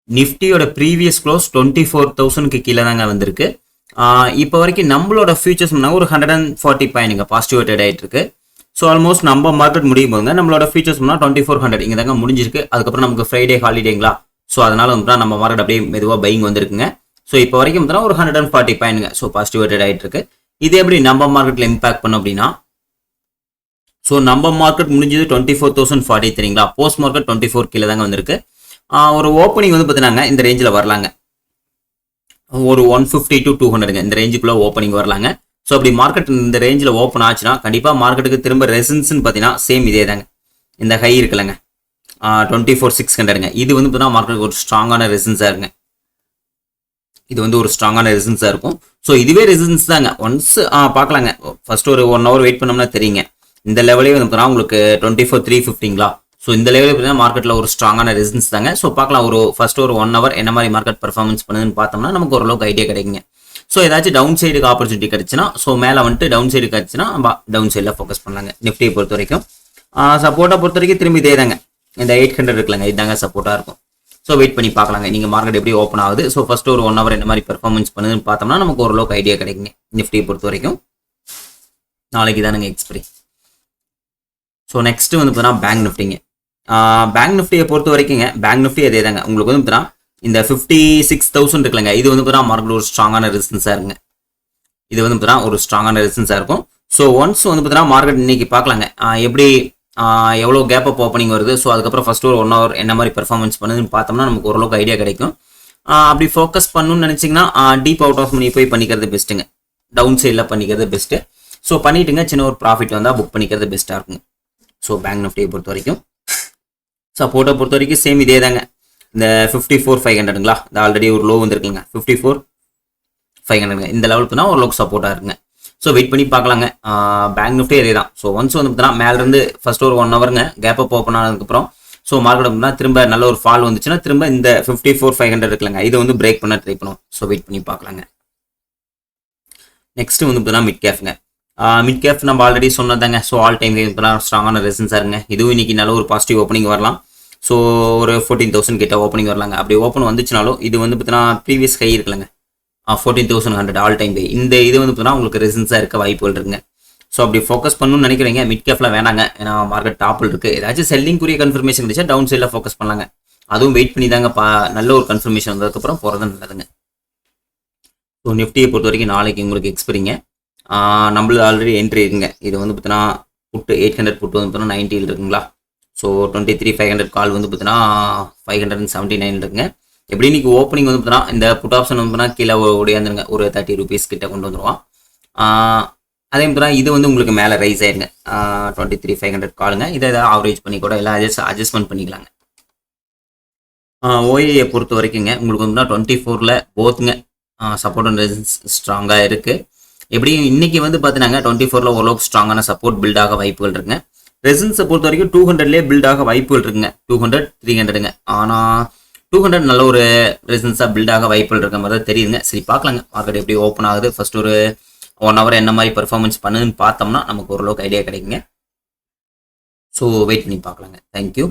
நிஃப்டியோட previous close 24,000க்கு கீழே தாங்க வந்திருக்கு. இப்போ வரைக்கும் நம்மளோட ஃபியூச்சர்ஸ் ஒரு 140 பாயிண்ட் பாசிட்டிவ் ட்ரேட் ஆகிட்டு இருக்கு. ஸோ ஆல்மோஸ்ட் நம்ம மார்க்கெட் முடியும் போதுங்க நம்மளோட ஃபியூச்சர்ஸ் 2400 இங்கே தாங்க முடிஞ்சிருக்கு. அதுக்கப்புறம் நமக்கு ஃப்ரைடே ஹாலிடேங்களா, ஸோ அதனால வந்து நம்ம மார்க்கெட் அப்படியே மெதுவாக பையிங் வந்திருக்குங்க. ஸோ இப்போ வரைக்கும் ஒரு 140 பாயிண்ட்ங்க. ஸோ பாசிட்டிவ் ட்ரேட் ஆகிட்டு இருக்கு. இது எப்படி நம்ம மார்க்கெட்டில் இம்பாக்ட் பண்ணும் அப்படின்னா, ஸோ நம்ம மார்க்கெட் முடிஞ்சது 24,043ங்களா, போஸ்ட் மார்க்கெட் 24 கீழே தாங்க வந்திருக்கு. ஒரு ஓப்பனிங் வந்து பார்த்தீங்கன்னா இந்த ரேஞ்சில் வரலாங்க, ஒரு 150 to 200ங்க இந்த ரேஞ்சுக்குள்ள ஓப்பனிங் வரலாங்க. ஸோ அப்படி மார்க்கெட் இந்த ரேஞ்சில் ஓப்பன் ஆச்சுன்னா கண்டிப்பாக மார்க்கெட்டுக்கு திரும்ப ரெசிஸ்டன்ஸ்னு பார்த்தீங்கன்னா சேம் இதே தாங்க, இந்த ஹை இருக்குல்லங்க 24,600ங்க. இது வந்து பார்த்தீங்கன்னா மார்க்கெட்டுக்கு ஒரு ஸ்ட்ராங்கான ரெசிஸ்டன்ஸாக இருக்குங்க. இது வந்து ஒரு ஸ்ட்ராங்கான ரெசிஸ்டன்ஸாக இருக்கும். ஸோ இதுவே ரெசிஸ்டன்ஸ் தாங்க. ஒன்ஸ் பார்க்கலாங்க, ஃபர்ஸ்ட் ஒரு 1 hour வெயிட் பண்ணோம்னா தெரியுங்க. இந்த லெவலே வந்து பார்த்தீங்கன்னா உங்களுக்கு 24,350ங்களா. ஸோ இந்த லெவலில் பார்த்தீங்கன்னா மார்க்கெட்டில் ஒரு ஸ்ட்ராங்கான ரெசிஸ்டன்ஸ் தாங்க. ஸோ பார்க்கலாம் ஒரு ஃபர்ஸ்ட் ஒரு 1 hour என்ன மாதிரி மார்க்கெட் பர்ஃபார்மன்ஸ் பண்ணுதுன்னு பார்த்தோம்னா நமக்கு ஓரளவுக்கு ஐடியா கிடைக்குங்க. ஸோ ஏதாச்சும் டவுன் சைடுக்கு ஆப்பர்ச்சுனிட்டி கிடைச்சுன்னா, ஸோ மேலே வந்துட்டு டவுன் சைடு கிடச்சுன்னா டவுன் சைடில் ஃபோக்கஸ் பண்ணலாங்க. நிஃப்டியை பொறுத்த வரைக்கும் சப்போர்ட்டை பொறுத்த வரைக்கும் திரும்பி இதே தாங்க, இந்த 800 இருக்குல்லங்க, இதுதாங்க சப்போர்ட்டாக இருக்கும். ஸோ வெயிட் பண்ணி பார்க்கலாங்க நீங்கள் மார்க்கெட் எப்படி ஓப்பன் ஆகுது. ஸோ ஃபர்ஸ்ட் ஒரு 1 hour என்ன மாதிரி பர்ஃபார்மன்ஸ் பண்ணுதுன்னு பார்த்தோம்னா நமக்கு ஓரளவுக்கு ஐடியா கிடைக்குங்க. நிஃப்டியை பொறுத்த வரைக்கும் நாளைக்கு தானுங்க எக்ஸ்பிரி. ஸோ நெக்ஸ்ட் வந்து பார்த்தீங்கன்னா பேங்க் நிஃப்டிங்க. பேங்க் நிஃப்டியை பொறுத்த வரைக்குங்க, பேங்க் நிஃப்டி அதே தாங்க. உங்களுக்கு வந்து பார்த்தீங்கன்னா இந்த 56,000 இருக்குல்லங்க, இது வந்து பார்த்தீங்கன்னா மார்க்கெட் ஒரு ஸ்ட்ராங்கான ரெசிஸ்டன்ஸாக இருக்குங்க. இது வந்து பார்த்தீங்கன்னா ஒரு ஸ்ட்ராங்கான ரெசிஸ்டன்ஸாக இருக்கும். ஸோ ஒன்ஸ் வந்து பார்த்தீங்கன்னா மார்க்கெட் இன்னைக்கு பார்க்கலாங்க எப்படி எவ்வளோ கேப் அப் ஓப்பனிங் வருது. ஸோ அதுக்கப்புறம் ஃபர்ஸ்ட் ஒரு 1 hour என்ன மாதிரி பெர்ஃபார்மன்ஸ் பண்ணுதுன்னு பார்த்தோம்னா நமக்கு ஓரளவுக்கு ஐடியா கிடைக்கும். அப்படி ஃபோக்கஸ் பண்ணணும்னு நினச்சிங்கன்னா டீப் அவுட் ஆஃப் மணி போய் பண்ணிக்கிறது பெஸ்ட்டுங்க, டவுன் சைடில் பண்ணிக்கிறது பெஸ்ட்டு. ஸோ பண்ணிட்டுங்க சின்ன ஒரு ப்ராஃபிட் வந்தால் புக் பண்ணிக்கிறது பெஸ்ட்டாக இருக்குங்க. ஸோ பேங்க் நிஃப்டியை பொறுத்த வரைக்கும் சப்போர்ட்டை பொறுத்த வரைக்கும் சேம் இதே தாங்க, இந்த 54,500ங்களா, இந்த ஆல்ரெடி ஒரு லோ வந்துருக்குங்க 54,500ங்க. இந்த லெவலுக்கு தான் ஓரளவுக்கு சப்போர்ட்டாக இருக்குங்க. ஸோ வெயிட் பண்ணி பார்க்கலாங்க. பேங்க் நிஃப்டி அதே தான். ஸோ ஒன்ஸ் வந்து பார்த்தீங்கன்னா மேலேருந்து ஃபர்ஸ்ட் ஒரு 1 hourங்க கேப் அப் ஓப்பன் ஆனதுக்கப்புறம் ஸோ மார்க்கெட் அப்படின்னா திரும்ப நல்ல ஒரு ஃபால் வந்துச்சுன்னா திரும்ப இந்த 54,500 இருக்குல்லங்க, இதை வந்து பிரேக் பண்ண ட்ரை பண்ணுவோம். ஸோ வெயிட் பண்ணி பார்க்கலாங்க. நெக்ஸ்ட் வந்து பார்த்தீங்கன்னா மிட் கேஃப்ங்க. மிட் கேப் நம்ம ஆல்ரெடி சொன்னதாங்க. ஸோ ஆல் டைம் ஸ்ட்ராங்கான ரெசிஸ்டன்ஸாக இருங்க. இதுவும் இன்னைக்கு நல்ல ஒரு பாசிட்டிவ் ஓப்பனிங் வரலாம். ஸோ ஒரு 14,000 கிட்ட ஓப்பனிங் வரலாங்க. அப்படி ஓப்பன் வந்துச்சுனாலும் இது வந்து பார்த்தீங்கன்னா ப்ரீவியஸ் ஹை இருக்குல்லங்க 14,100 ஆல் டைம் ஹை, இந்த இது வந்து பார்த்தீங்கன்னா உங்களுக்கு ரெசிஸ்டன்ஸாக இருக்க வாய்ப்புகள் இருக்குங்க. ஸோ அப்படி ஃபோக்கஸ் பண்ணணும்னு நினைக்கிறீங்க, மிட் கேப்ல வேணாங்க, ஏன்னா மார்க்கெட் டாப்பில் இருக்குது. ஏதாச்சும் செல்லிங்குரிய கன்ஃபர்மேஷன் கிடைச்சா டவுன் சைடில் ஃபோக்கஸ் பண்ணலாங்க. அதுவும் வெயிட் பண்ணி தாங்க நல்ல ஒரு கன்ஃபர்மேஷன் வந்ததுக்கப்புறம் போகிறது நல்லதுங்க. ஸோ நிஃப்டியை பொறுத்த வரைக்கும் நாளைக்கு உங்களுக்கு எக்ஸ்பீரிங்க. நம்மளது ஆல்ரெடி என்ட்ரி இருக்குங்க. இது வந்து பார்த்தீங்கன்னா புட்டு 800 புட்டு வந்து பார்த்தீங்கன்னா 90 இருக்குங்களா. ஸோ 23,500 கால் வந்து பார்த்தீங்கன்னா 579 இருக்குங்க. எப்படி இன்னைக்கு ஓப்பனிங் வந்து பார்த்தீங்கன்னா இந்த புட் ஆப்ஷன் வந்து பார்த்தீங்கன்னா கீழே ஓடியாந்துருங்க, ஒரு 30 rupees கிட்ட கொண்டு வந்துடுவான். அதே மாதிரி இது வந்து உங்களுக்கு மேலே ரைஸ் ஆயிருங்க 23,500 காலுங்க. இதை ஏதாவது ஆவரேஜ் பண்ணி கூட எல்லாம் அட்ஜஸ்ட்மெண்ட் பண்ணிக்கலாங்க. ஓஏயை பொறுத்த வரைக்குங்க உங்களுக்கு வந்து 24ல் போத்துங்க சப்போர்ட் அண்ட் ரெசிஸ்டன்ஸ் ஸ்ட்ராங்காக இருக்குது. எப்படியும் இன்னைக்கு வந்து பார்த்தீங்கன்னா 24ல் ஓரளவுக்கு ஸ்ட்ராங்கான சப்போர்ட் பில்ட் ஆக வாய்ப்புகள் இருக்குங்க. ரெசிஸ்டன்ஸை பொறுத்த வரைக்கும் 200லேயே பில்ட் ஆக வாய்ப்புகள் இருக்குங்க, 200 300ங்க. ஆனால் 200 நல்ல ஒரு ரெசிஸ்டன்ஸாக பில்ட் ஆக வாய்ப்புகள் இருக்க மாதிரி தான் தெரியுதுங்க. சரி பார்க்கலாங்க மார்க்கெட் எப்படி ஓப்பன் ஆகுது. ஃபர்ஸ்ட் ஒரு 1 hour என்ன மாதிரி பர்ஃபார்மன்ஸ் பண்ணுதுன்னு பார்த்தோம்னா நமக்கு ஓரளவுக்கு ஐடியா கிடைக்குங்க. ஸோ வெயிட் பண்ணி பார்க்கலாங்க. தேங்க்யூ.